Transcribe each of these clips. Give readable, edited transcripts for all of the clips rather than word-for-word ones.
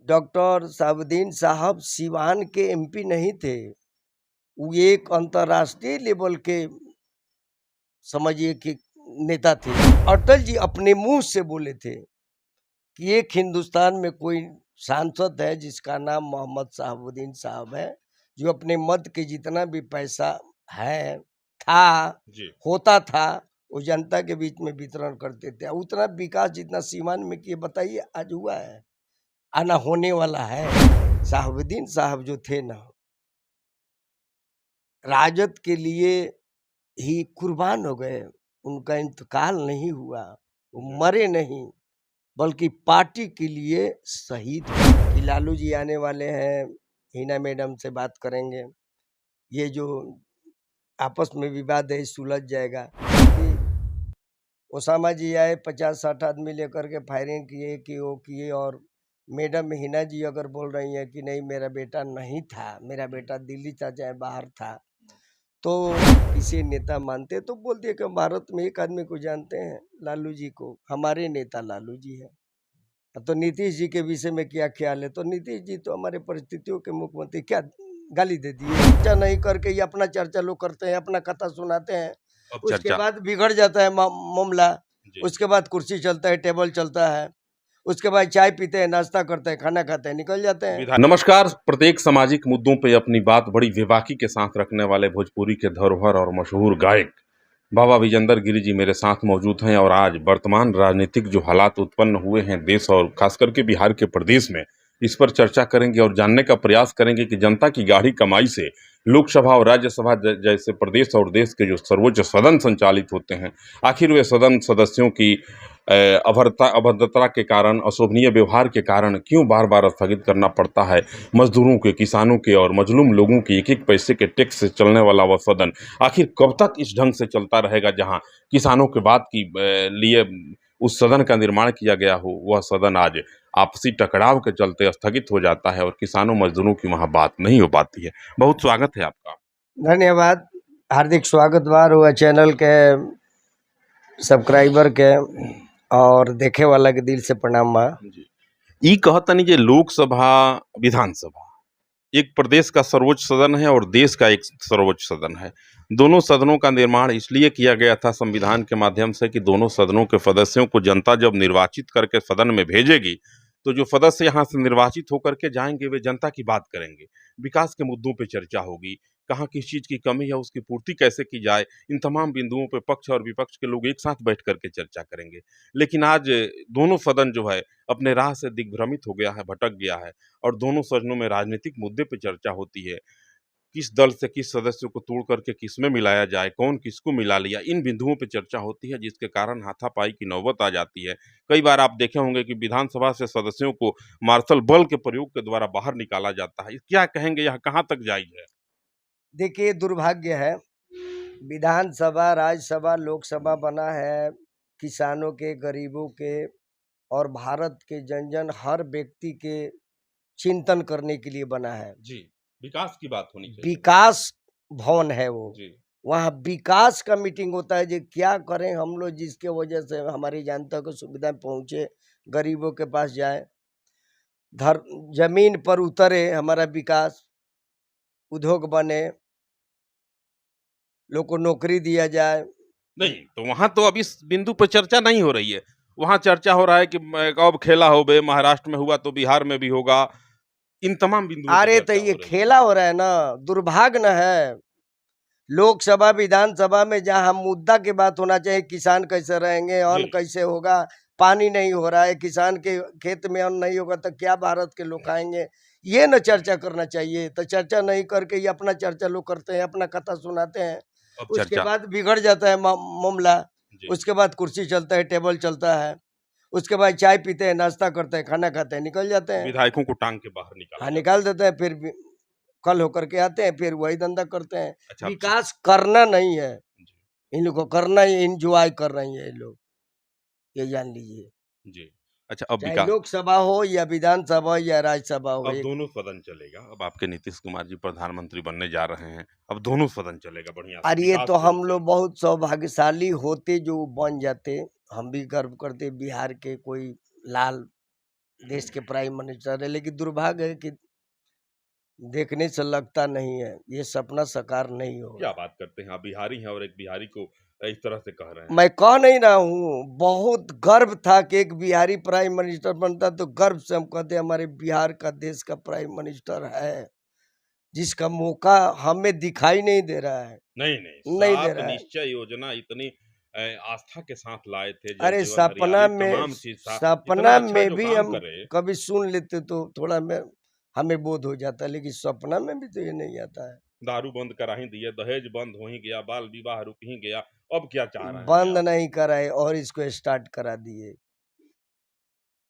Doctor Sahabuddin साहब सिवान के MP नहीं थे, वो एक अंतर्राष्ट्रीय लेवल के समझिए कि नेता थे। अटल जी अपने मुंह से बोले थे कि एक हिंदुस्तान में कोई सांसद है जिसका नाम मोहम्मद साहबुद्दीन साहब है, जो अपने मद के जितना भी पैसा है होता था वो जनता के बीच में वितरण करते थे। उतना विकास जितना सीमान में किए बताइए आज हुआ है, आना होने वाला है। साहबुद्दीन साहब जो थे ना, राजद के लिए ही कुर्बान हो गए, उनका इंतकाल नहीं हुआ, वो मरे नहीं बल्कि पार्टी के लिए शहीद हुए। कि लालू जी आने वाले हैं, हिना मैडम से बात करेंगे, ये जो आपस में विवाद है सुलझ जाएगा। कि ओसामा जी आए 50-60 आदमी लेकर के फायरिंग किए कि वो किए, और मैडम हिना जी अगर बोल रही हैं कि नहीं मेरा बेटा नहीं था, मेरा बेटा दिल्ली था चाहे बाहर था, तो किसी नेता मानते तो बोल दिए कि भारत में एक आदमी को जानते हैं, लालू जी को, हमारे नेता लालू जी है। तो नीतीश जी के विषय में क्या ख्याल है? तो नीतीश जी तो हमारे परिस्थितियों के मुख्यमंत्री, क्या गाली दे दिए? चर्चा नहीं करके ये अपना चर्चा लोग करते हैं, अपना कथा सुनाते हैं, उसके बाद बिगड़ जाता है मामला, उसके बाद कुर्सी चलता है, टेबल चलता है, उसके बाद चाय पीते हैं, नाश्ता करते हैं, खाना खाते हैं, निकल जाते हैं। नमस्कार। प्रत्येक सामाजिक मुद्दों पे अपनी बात बड़ी बेबाकी के साथ रखने वाले भोजपुरी के धरोहर और मशहूर गायक बाबा विजेंद्र गिरी जी मेरे साथ मौजूद हैं, और आज वर्तमान राजनीतिक जो हालात उत्पन्न हुए हैं देश और खास करके बिहार के प्रदेश में, इस पर चर्चा करेंगे और जानने का प्रयास करेंगे कि जनता की गाढ़ी कमाई से लोकसभा और राज्यसभा जैसे प्रदेश और देश के जो सर्वोच्च सदन संचालित होते हैं, आखिर वे सदन सदस्यों की अभद्रता के कारण, अशोभनीय व्यवहार के कारण क्यों बार बार स्थगित करना पड़ता है। मजदूरों के, किसानों के और मजलूम लोगों के एक एक पैसे के टैक्स से चलने वाला वह सदन आखिर कब तक इस ढंग से चलता रहेगा, जहां किसानों के बात की लिए उस सदन का निर्माण किया गया हो, वह सदन आज आपसी टकराव के चलते स्थगित हो जाता है और किसानों मजदूरों की वहां बात नहीं हो पाती है। बहुत स्वागत है आपका। धन्यवाद, हार्दिक स्वागत बार हुआ चैनल के सब्सक्राइबर के और देखे वाला के दिल से प्रणाम बा। ई कहतनी जे लोकसभा विधानसभा एक प्रदेश का सर्वोच्च सदन है और देश का एक सर्वोच्च सदन है। दोनों सदनों का निर्माण इसलिए किया गया था संविधान के माध्यम से कि दोनों सदनों के सदस्यों को जनता जब निर्वाचित करके सदन में भेजेगी, तो जो सदस्य यहाँ से निर्वाचित होकर के जाएंगे वे जनता की बात करेंगे, विकास के मुद्दों पर चर्चा होगी, कहाँ किस चीज की कमी है उसकी पूर्ति कैसे की जाए, इन तमाम बिंदुओं पर पक्ष और विपक्ष के लोग एक साथ बैठ करके चर्चा करेंगे। लेकिन आज दोनों सदन जो है अपने राह से दिग्भ्रमित हो गया है, भटक गया है, और दोनों सदनों में राजनीतिक मुद्दे पर चर्चा होती है। किस दल से किस सदस्य को तोड़ करके किस में मिलाया जाए, कौन किसको मिला लिया, इन बिंदुओं पे चर्चा होती है, जिसके कारण हाथापाई की नौबत आ जाती है। कई बार आप देखे होंगे कि विधानसभा से सदस्यों को मार्शल बल के प्रयोग के द्वारा बाहर निकाला जाता है। क्या कहेंगे, यह कहाँ तक जायज है? देखिए, दुर्भाग्य है, विधानसभा, राज्यसभा, लोकसभा बना है किसानों के, गरीबों के और भारत के जन जन हर व्यक्ति के चिंतन करने के लिए बना है। जी, विकास की बात होनी चाहिए। विकास भवन है वो, जी, वहाँ विकास का मीटिंग होता है, जो क्या करें हम लोग जिसके वजह से हमारी जनता को सुविधा पहुंचे, गरीबों के पास जाए, जमीन पर उतरे, हमारा विकास, उद्योग बने, लोग को नौकरी दिया जाए। नहीं तो वहां तो अभी इस बिंदु पर चर्चा नहीं हो रही है। वहां चर्चा हो रहा है कि अब खेला हो बे, महाराष्ट्र में हुआ तो बिहार में भी होगा, इन तमाम बिंदुओं पर अरे तो चर्चा ये हो रही है। खेला हो रहा है ना, दुर्भाग्य न है। लोकसभा विधानसभा में जहाँ मुद्दा की बात होना चाहिए, किसान कैसे रहेंगे, अन्न कैसे होगा, पानी नहीं हो रहा है, किसान के खेत में अन्न नहीं होगा तो क्या भारत के लोग खाएंगे, ये न चर्चा करना चाहिए। तो चर्चा नहीं करके ये अपना चर्चा लोग करते हैं, अपना कथा सुनाते हैं, उसके बाद बिगड़ जाता है मामला, उसके बाद कुर्सी चलता है, टेबल चलता है, उसके बाद चाय पीते हैं, नाश्ता करते हैं, खाना खाते हैं, निकल जाते हैं। विधायकों को टांग के बाहर निकाल देते हैं, फिर कल होकर के आते हैं, फिर वही धंधा करते हैं। अच्छा, विकास करना नहीं है, इन लोग को करना ही, एंजॉय कर रही है ये लोग, ये जान लीजिए। जी, अच्छा, अब चाहे लोकसभा हो या विधानसभा या राज्यसभा हो, अब दोनों सदन चलेगा। अब आपके नीतीश कुमार जी प्रधानमंत्री बनने जा रहे हैं, अब दोनों सदन चलेगा बढ़िया। और ये तो हम लोग बहुत सौभाग्यशाली होते जो बन जाते, हम भी गर्व करते बिहार के कोई लाल देश के प्राइम मिनिस्टर है, लेकिन दुर्भाग्य है कि देखने से लगता नहीं है ये सपना साकार नहीं क्या होगा। बात करते हैं आप, बिहारी हैं और एक बिहारी को इस तरह से कह रहे हैं। मैं कह नहीं रहा हूँ, बहुत गर्व था कि एक बिहारी प्राइम मिनिस्टर बनता, तो गर्व से हम कहते हमारे बिहार का देश का प्राइम मिनिस्टर है, जिसका मौका हमें दिखाई नहीं दे रहा है, नहीं नहीं दे 7 रहा है। निश्चय योजना इतनी आस्था के साथ लाए थे, जल अरे जीवन सपना हरियाली में, तमाम चीज था, इतना सपना अच्छा में जो भी काम हम करे। कभी सुन लेते तो थोड़ा में हमें बोध हो जाता, लेकिन सपना में भी तो ये नहीं आता है। दारू बंद करा ही दिए, दहेज बंद हो ही गया, बाल विवाह रुक ही गया, अब क्या चाह रहे हैं बंद आप? नहीं कराए और इसको स्टार्ट करा दिए।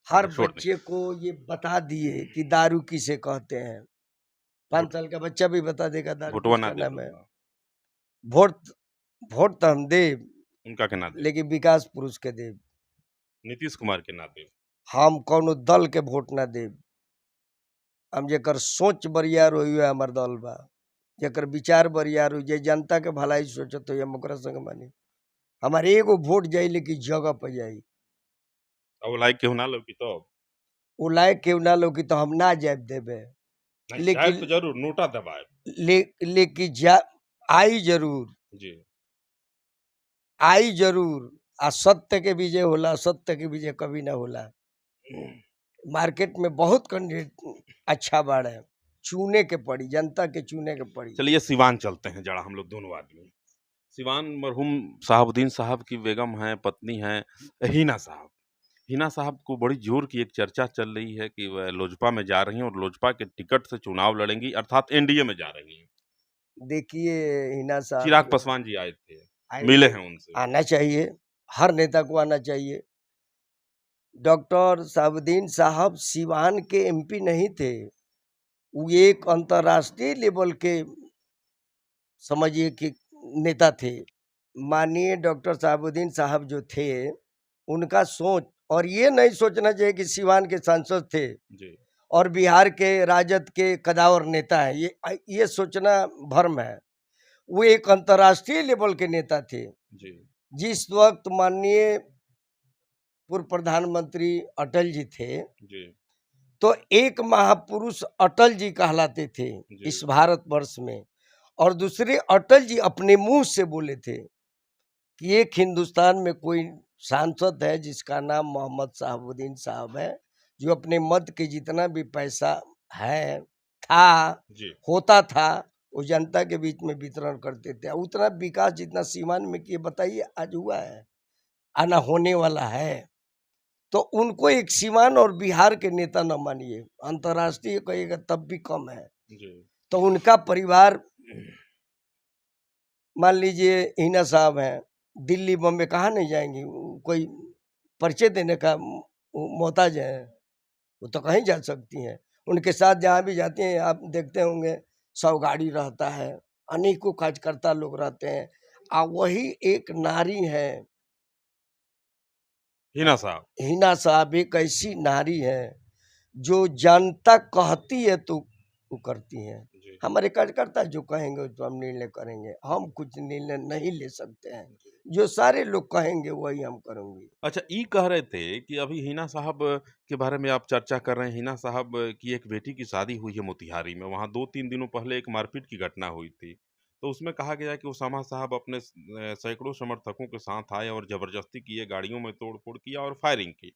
हर छोड़ बच्चे को ये बता दिए कि दारू किसे कहते हैं। 5 साल का बच्चा भी बता देगा दारू वोटवा ना किसका दे नाम है। दूंगा, वोट वोट तो हम दे, उनका के ना दे, लेकिन विकास पुरुष के दे। नीतीश कुमार के ना दे। हम कौनो दल के वोट ना दे। हम जेकर सोच बरियार हुई है हमार दल बा, जेकर विचार बरियार हुई, जे जनता के भलाई सोचत हो हम ओकरा संग मानी। हमारे एगो वोट जाई, लेकिन जगह पर जाई। अब लाइक केहू ना लौकी तो वो लायक केहू ना लोगी तो हम ना जाए देबे, नहीं जाए तो लेकिन जरूर नोटा दबाए। लेकिन जा आई जरूर, जी आई जरूर। आ सत्य के विजय होला, सत्य के विजय कभी ना होला। मार्केट में बहुत कैंडिडेट अच्छा बाड़ है, चुने के पड़ी, जनता के चुने के पड़ी। चलिए सिवान चलते हैं जरा हम लोग दोनों आदमी। सिवान मरहूम शहाबुद्दीन साहब की बेगम हैं, पत्नी हैं हिना साहब। हिना साहब को बड़ी जोर की एक चर्चा चल रही है कि वह लोजपा में जा रही हैं और लोजपा के टिकट से चुनाव लड़ेंगी, अर्थात एनडीए में जा रही हैं। देखिए हिना साहब चिराग जो पासवान जी आए थे, आए मिले थे, हैं उनसे। आना चाहिए, हर नेता को आना चाहिए। डॉक्टर साहबुद्दीन साहब सिवान के एमपी नहीं थे, वो एक अंतर्राष्ट्रीय लेवल के समझिए कि नेता थे। माननीय डॉक्टर साहबुद्दीन साहब जो थे, उनका सोच, और ये नहीं सोचना चाहिए कि सिवान के सांसद थे जी और बिहार के राजद के कदावर नेता है, ये सोचना भ्रम है। वो एक अंतर्राष्ट्रीय लेवल के नेता थे। जी जिस वक्त माननीय पूर्व प्रधानमंत्री अटल जी थे, जी तो एक महापुरुष अटल जी कहलाते थे जी इस भारतवर्ष में। और दूसरे अटल जी अपने मुंह से बोले थे कि एक हिंदुस्तान में कोई सांसद है जिसका नाम मोहम्मद शहाबुद्दीन साहब है, जो अपने मत के जितना भी पैसा है, था, जी होता था, वो जनता के बीच में वितरण करते थे। उतना विकास जितना सीमान में किए, बताइए आज हुआ है, आना होने वाला है। तो उनको एक सीमान और बिहार के नेता न मानिए, अंतर्राष्ट्रीय कहिएगा तब भी कम है। जी तो उनका परिवार, मान लीजिए हिना साहब हैं, दिल्ली बम्बे कहाँ नहीं जाएंगी, कोई परिचय देने का मोहताज है, वो तो कहीं जा सकती हैं। उनके साथ जहाँ भी जाती हैं आप देखते होंगे 100 गाड़ी रहता है, अनेकों कार्यकर्ता लोग रहते हैं। वही एक नारी है, हिना साहब। हिना साहब एक ऐसी नारी है जो जनता कहती है तो वो करती हैं। जी हमारे कार्यकर्ता जो कहेंगे तो हम निर्णय करेंगे, हम कुछ निर्णय नहीं ले सकते हैं। जो सारे लोग कहेंगे वही हम करेंगे। अच्छा, ये कह रहे थे कि अभी हिना साहब के बारे में आप चर्चा कर रहे हैं। हिना साहब की एक बेटी की शादी हुई है मोतिहारी में, वहाँ 2-3 दिनों पहले एक मारपीट की घटना हुई थी। तो उसमें कहा गया कि उसामा साहब अपने सैकड़ों समर्थकों के साथ आए और जबरदस्ती किए, गाड़ियों में तोड़-फोड़ किया और फायरिंग की।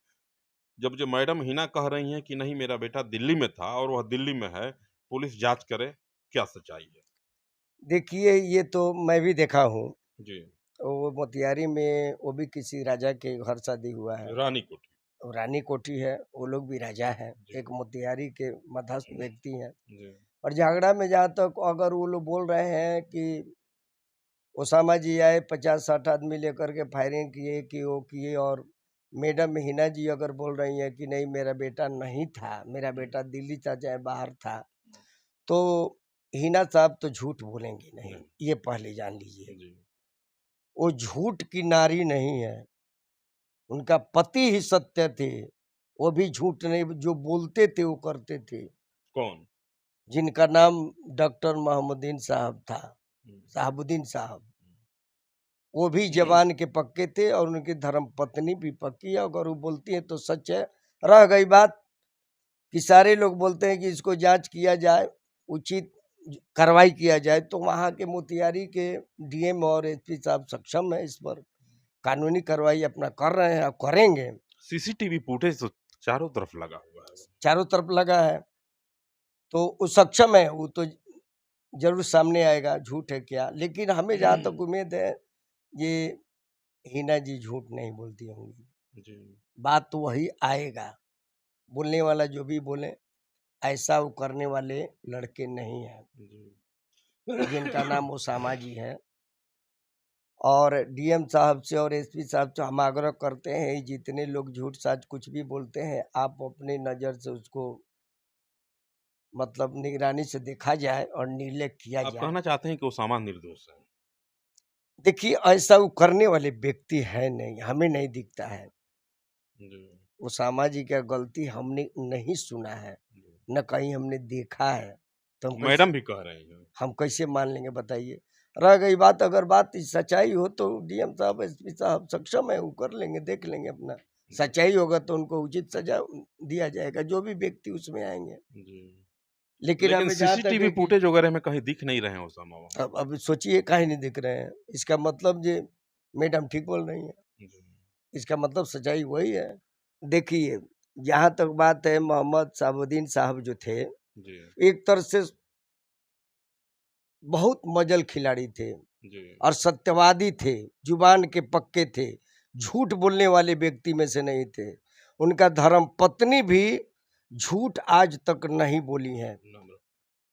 जब जो मैडम हिना कह रही हैं कि नहीं मेरा बेटा दिल्ली में था और वह दिल्ली में है, पुलिस जाँच करे, क्या सच्चाई है? देखिए ये तो मैं भी देखा हूँ, जी, वो मोतिहारी में वो भी किसी राजा के घर शादी हुआ है। रानी कोठी। रानी कोठी है, वो लोग भी राजा हैं, जी, एक मोतिहारी के मध्यस्थ व्यक्ति हैं। जी, और झगड़ा में जहाँ तक अगर वो लोग बोल रहे हैं कि ओसामा जी आए 50-60 आदमी लेकर के फायरिंग किए कि वो किए, और मैडम हिना जी अगर बोल रही हैं कि नहीं मेरा बेटा नहीं था, मेरा बेटा दिल्ली था चाहे बाहर था, तो हिना साहब तो झूठ बोलेंगी नहीं, नहीं, ये पहले जान लीजिए। जी, वो झूठ की नारी नहीं है, उनका पति ही सत्य थे। वो भी झूठ नहीं, जो बोलते थे वो करते थे। कौन? जिनका नाम डॉक्टर मोहम्मदीन साहब था, हुँ, शहाबुद्दीन साहब, वो भी जवान के पक्के थे और उनकी धर्म पत्नी भी पक्की है। अगर वो बोलती है तो सच है। रह गई बात कि सारे लोग बोलते हैं कि इसको जांच किया जाए, उचित कार्रवाई किया जाए, तो वहाँ के मोतिहारी के डीएम और एसपी साहब सक्षम है इस पर, कानूनी कार्रवाई अपना कर रहे हैं और करेंगे। सीसीटीवी फुटेज तो चारों तरफ लगा हुआ है। चारों तरफ लगा है, तो वो सक्षम है, वो तो जरूर सामने आएगा, झूठ है क्या। लेकिन हमें जहाँ तक उम्मीद है, ये हिना जी झूठ नहीं बोलती होंगी, जी। बात तो वही आएगा। बोलने वाला जो भी बोले, ऐसा वो करने वाले लड़के नहीं हैं, जी। जिनका नाम ओसामा जी है। और डीएम साहब से और एसपी साहब से हम आग्रह करते हैं, जितने लोग झूठ साच कुछ भी बोलते हैं, आप अपनी नज़र से उसको मतलब निगरानी से देखा जाए और निर्णय किया आप जाए। कहना चाहते हैं कि ओसामा निर्दोष है? देखिए, ऐसा वो करने वाले व्यक्ति है नहीं, हमें नहीं दिखता है। जी। ओसामा जी का गलती हमने नहीं सुना है, न कहीं हमने देखा है, तो मैडम भी कह रहे हैं। हम कैसे मान लेंगे बताइए। रह गई बात, अगर बात सच्चाई हो तो डीएम साहब एसपी साहब सक्षम है, वो कर लेंगे, देख लेंगे अपना। सच्चाई होगा तो उनको उचित सजा दिया जाएगा, जो भी व्यक्ति उसमें आएंगे। जी। लेकिन लेकिन हमें जहाँ तक सीसीटीवी है कि फुटेज वगैरह में कहीं दिख नहीं रहे हैं ओसामा वहाँ। अब सोचिए काहे नहीं दिख रहे हैं, इसका मतलब ये मैडम ठीक बोल रही है, जी। इसका मतलब सच्चाई वही है। देखिए, जहाँ तक बात है, मोहम्मद साबुद्दीन साहब जो थे, जी। एक तरह से बहुत मजल खिलाड़ी थे जी। और सत्यवादी थे, जुबान के पक्के थे, झूठ बोलने वाले व्यक्ति में से नहीं थे। उनका धर्म पत्नी भी झूठ आज तक नहीं बोली है। नम्र।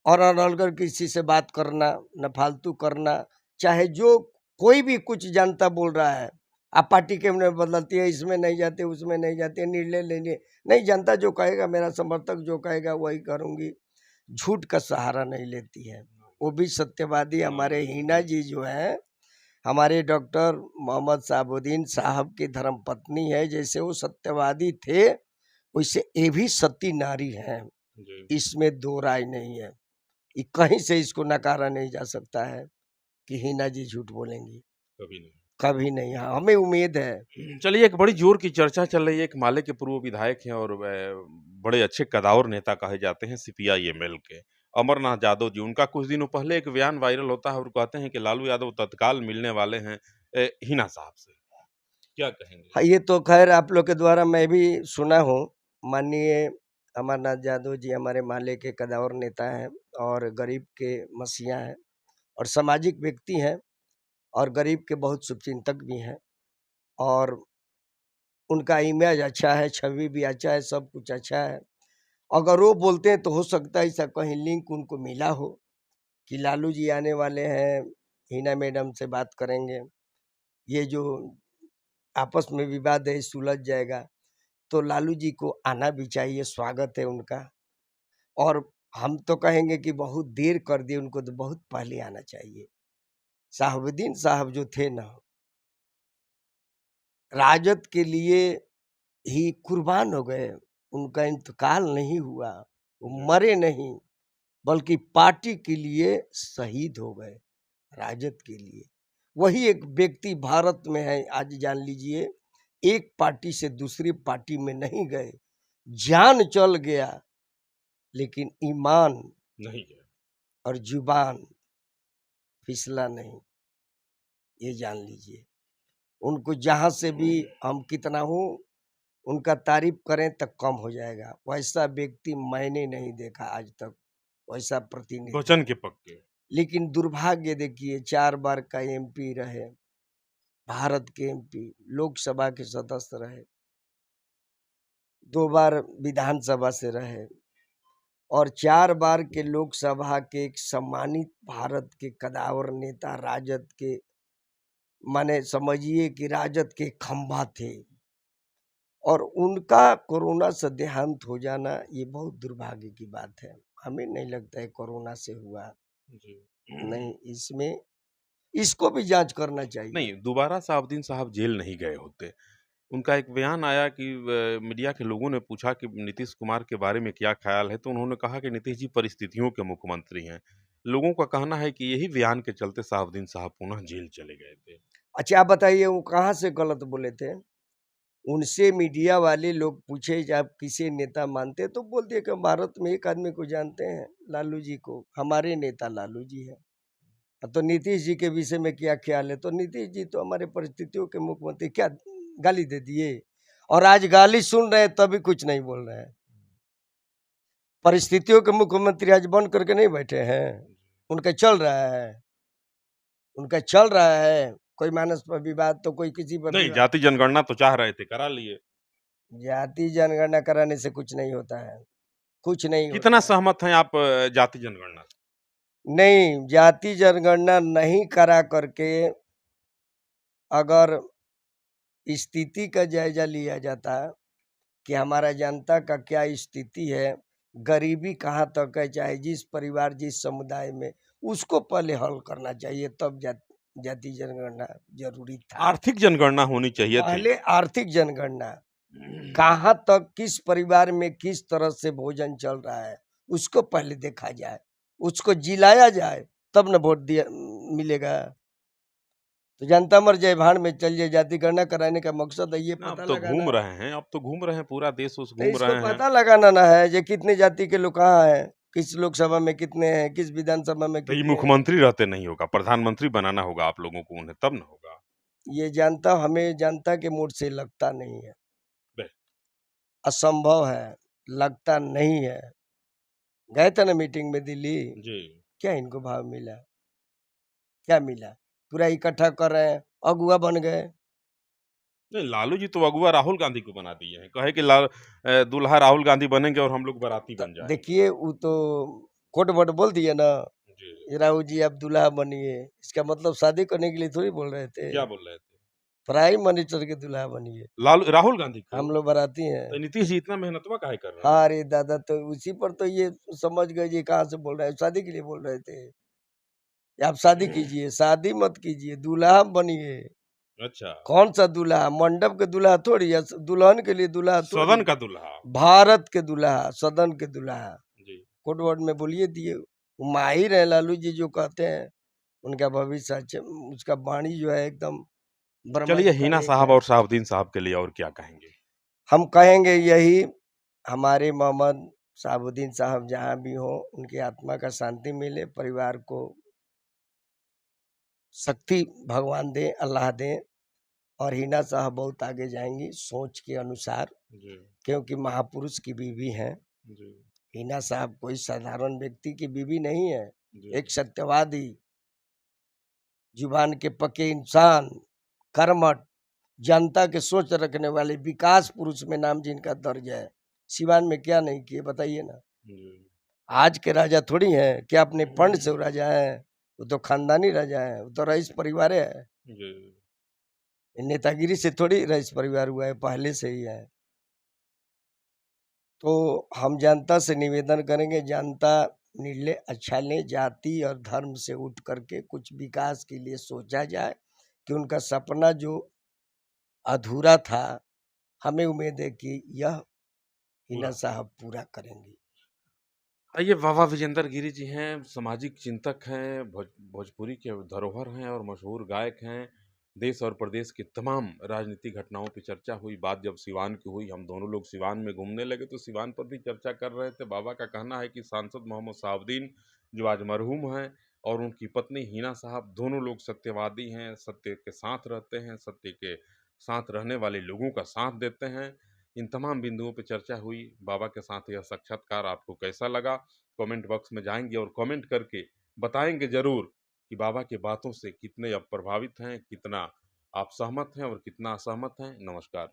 और अगर किसी से बात करना, न फालतू करना, चाहे जो कोई भी कुछ जनता बोल रहा है, आप पार्टी के में बदलती है, इसमें नहीं जाते, उसमें नहीं जाते, निर्णय लेने नहीं, जनता जो कहेगा, मेरा समर्थक जो कहेगा वही करूंगी। झूठ का सहारा नहीं लेती है, वो भी सत्यवादी। हमारे हिना जी जो है, हमारे डॉक्टर मोहम्मद साबुद्दीन साहब की धर्मपत्नी है, जैसे वो सत्यवादी थे, वैसे ये भी सती नारी हैं, जी। इसमें दो राय नहीं है। ये कहीं से इसको नकारा नहीं जा सकता है कि हिना जी झूठ बोलेंगी, कभी नहीं। कभी नहीं। हाँ, हमें उम्मीद है। चलिए, एक बड़ी जोर की चर्चा चल रही है। एक माले के पूर्व विधायक हैं और बड़े अच्छे कदावर नेता कहे जाते हैं सीपीआई-एमएल के अमरनाथ यादव जी। उनका कुछ दिनों पहले एक बयान वायरल होता है और कहते हैं कि लालू यादव तत्काल मिलने वाले हैं हिना साहब से। क्या कहेंगे? हाँ, ये तो खैर आप लोग के द्वारा मैं भी सुना हूँ। माननीय अमरनाथ यादव जी हमारे माले के कदावर नेता हैं और गरीब के मसीहा हैं और सामाजिक व्यक्ति हैं और गरीब के बहुत शुभचिंतक भी हैं और उनका इमेज अच्छा है, छवि भी अच्छा है, सब कुछ अच्छा है। अगर वो बोलते हैं तो हो सकता है ऐसा कहीं लिंक उनको मिला हो कि लालू जी आने वाले हैं, हिना मैडम से बात करेंगे, ये जो आपस में विवाद है सुलझ जाएगा। तो लालू जी को आना भी चाहिए, स्वागत है उनका। और हम तो कहेंगे कि बहुत देर कर दिए, उनको तो बहुत पहले आना चाहिए। साहबुद्दीन साहब जो थे ना, राजद के लिए ही कुर्बान हो गए, उनका इंतकाल नहीं हुआ, वो मरे नहीं, बल्कि पार्टी के लिए शहीद हो गए, राजद के लिए। वही एक व्यक्ति भारत में है, आज जान लीजिए, एक पार्टी से दूसरी पार्टी में नहीं गए, जान चल गया, लेकिन ईमान नहीं गया। और जुबान फिसला नहीं, ये जान लीजिए। उनको जहाँ से भी हम कितना हूँ उनका तारीफ करें तक कम हो जाएगा। वैसा व्यक्ति मैंने नहीं देखा आज तक, वैसा प्रतिनिधि। वचन के पक्के। लेकिन दुर्भाग्य देखिए, 4 बार का एमपी रहे, भारत के एमपी, लोकसभा के सदस्य रहे, 2 बार विधानसभा से रहे और 4 बार के लोकसभा के एक सम्मानित भारत के कदावर नेता, राजद के, माने समझिए कि राजद के खंभा थे और उनका कोरोना से देहांत हो जाना, ये बहुत दुर्भाग्य की बात है। हमें नहीं लगता है कोरोना से हुआ, जी। नहीं, इसमें इसको भी जांच करना चाहिए। नहीं, दोबारा साहबुद्दीन साहब जेल नहीं गए होते। उनका एक बयान आया कि मीडिया के लोगों ने पूछा कि नीतीश कुमार के बारे में क्या ख्याल है, तो उन्होंने कहा कि नीतीश जी परिस्थितियों के मुख्यमंत्री हैं। लोगों का कहना है कि यही बयान के चलते साहबुद्दीन साहब पुनः जेल चले गए थे। अच्छा, आप बताइए वो कहाँ से गलत बोले थे? उनसे मीडिया वाले लोग पूछे कि आप किसे नेता मानते हैं, तो बोलते हैं कि भारत में एक आदमी को जानते हैं, लालू जी को, हमारे नेता लालू जी हैं। तो नीतीश जी के विषय में क्या ख्याल है? तो नीतीश जी तो हमारे परिस्थितियों के मुख्यमंत्री, क्या गाली दे दिए, और आज गाली सुन रहे हैं तभी कुछ नहीं बोल रहे हैं। परिस्थितियों के मुख्यमंत्री आज बंद करके नहीं बैठे हैं, उनका चल रहा है, उनका चल रहा है। कोई मानस पर विवाद तो कोई किसी पर नहीं, विवाद। जाति जनगणना तो चाह रहे थे, करा लिए। जाति जनगणना कराने से कुछ नहीं होता है, कुछ नहीं कितना होता है। सहमत हैं आप जाति जनगणना से? नहीं, जाति जनगणना नहीं करा करके अगर स्थिति का जायजा लिया जाता कि हमारा जनता का क्या स्थिति है, गरीबी कहाँ तक है, चाहे जिस परिवार जिस समुदाय में, उसको पहले हल करना चाहिए, तब जाति जनगणना जरूरी था। आर्थिक जनगणना होनी चाहिए थी। पहले आर्थिक जनगणना, कहाँ तक किस परिवार में किस तरह से भोजन चल रहा है, उसको पहले देखा जाए, उसको जिलाया जाए, तब न वोट दिया मिलेगा। तो जनता मर जाए, भाड़ में चल जाए, जाति गणना कराने का मकसद है ये अब पता तो लगाना। घूम रहे हैं, अब तो घूम रहे हैं, पूरा देश उस तो घूम इसको रहे हैं। पता लगाना ना है कि कितने जाति के लोग कहाँ हैं, किस लोकसभा में कितने हैं, किस विधानसभा में तो ये कितने हैं। मुख्यमंत्री रहते नहीं होगा, प्रधानमंत्री बनाना होगा आप लोगों को उन्हें, तब न होगा। ये जानता, हमें जनता के मूड से लगता नहीं है, बे- असंभव है, लगता नहीं है। गए थे ना मीटिंग में दिल्ली, जी। क्या इनको भाव मिला, क्या मिला? पूरा इकट्ठा कर रहे हैं, अगुआ बन गए। नहीं, लालू जी तो अगुआ राहुल गांधी को बना दिए हैं, कहे कि दूल्हा राहुल गांधी बनेंगे और हम लोग बाराती बन जाएंगे। देखिए, वो तो कोट वोट बोल दिए ना, जी। ये राहुल जी आप दूल्हा बनिए, इसका मतलब शादी करने के लिए थोड़ी बोल रहे थे, क्या बोल रहे थे? प्राइम मिनिस्टर के दूल्हा बनिए। राहुल गांधी को? हम लोग बाराती हैं। तो नीतीश जी इतना मेहनतवा काहे कर रहे हैं? हाँ, अरे दादा, तो उसी पर तो ये समझ गए जी कहाँ से बोल रहे हैं, शादी के लिए बोल रहे थे। आप शादी कीजिए, शादी मत कीजिए, दूल्हा बनिए। अच्छा, कौन सा दूल्हा? मंडप के दूल्हा थोड़ी, या दुल्हन के लिए दूल्हा सदन थोड़ी, का दूल्हा। भारत के दूल्हा, सदन के दूल्हा। जी। कोट वर्ड में बोलिए दिए, वो माहिर है लालू जी जो कहते हैं, उनका भविष्य अच्छा, उसका वाणी जो है एकदम चलिए, ब्रह्मांड का हिना लेख साहब है। और शहाबुद्दीन साहब के लिए और क्या कहेंगे? हम कहेंगे यही, हमारे मोहम्मद शहाबुद्दीन साहब जहाँ भी हो, उनकी आत्मा का शांति मिले, परिवार को शक्ति भगवान दे, अल्लाह दे, और हिना साहब बहुत आगे जाएंगी सोच के अनुसार, जी। क्योंकि महापुरुष की बीवी हैं। जी। हिना साहब कोई साधारण व्यक्ति की बीवी नहीं है, जी। एक सत्यवादी, जुबान के पक्के इंसान, कर्मठ, जनता के सोच रखने वाले, विकास पुरुष में नाम जिनका दर्ज है। सिवान में क्या नहीं किए बताइए ना। जी। आज के राजा थोड़ी हैं, क्या अपने फंड से वो राजा हैं? वो तो खानदानी राजा है, वो तो रईस परिवार है, जी। नेतागिरी से थोड़ी रईस परिवार हुआ है, पहले से ही है। तो हम जनता से निवेदन करेंगे, जनता निर्णय अच्छा ले, जाति और धर्म से उठ करके कुछ विकास के लिए सोचा जाए, कि उनका सपना जो अधूरा था, हमें उम्मीद है कि यह हिना साहब पूरा करेंगी। ये बाबा विजेंद्र गिरी जी हैं, सामाजिक चिंतक हैं, भोजपुरी के धरोहर हैं और मशहूर गायक हैं। देश और प्रदेश की तमाम राजनीतिक घटनाओं पे चर्चा हुई। बात जब सिवान की हुई, हम दोनों लोग सिवान में घूमने लगे तो सिवान पर भी चर्चा कर रहे थे। बाबा का कहना है कि सांसद मोहम्मद शहाबुद्दीन, जो आज मरहूम हैं, और उनकी पत्नी हिना साहब, दोनों लोग सत्यवादी हैं, सत्य के साथ रहते हैं, सत्य के साथ रहने वाले लोगों का साथ देते हैं। इन तमाम बिंदुओं पे चर्चा हुई। बाबा के साथ यह साक्षात्कार आपको कैसा लगा? कमेंट बॉक्स में जाएंगे और कमेंट करके बताएंगे ज़रूर कि बाबा की बातों से कितने आप प्रभावित हैं, कितना आप सहमत हैं और कितना असहमत हैं। नमस्कार।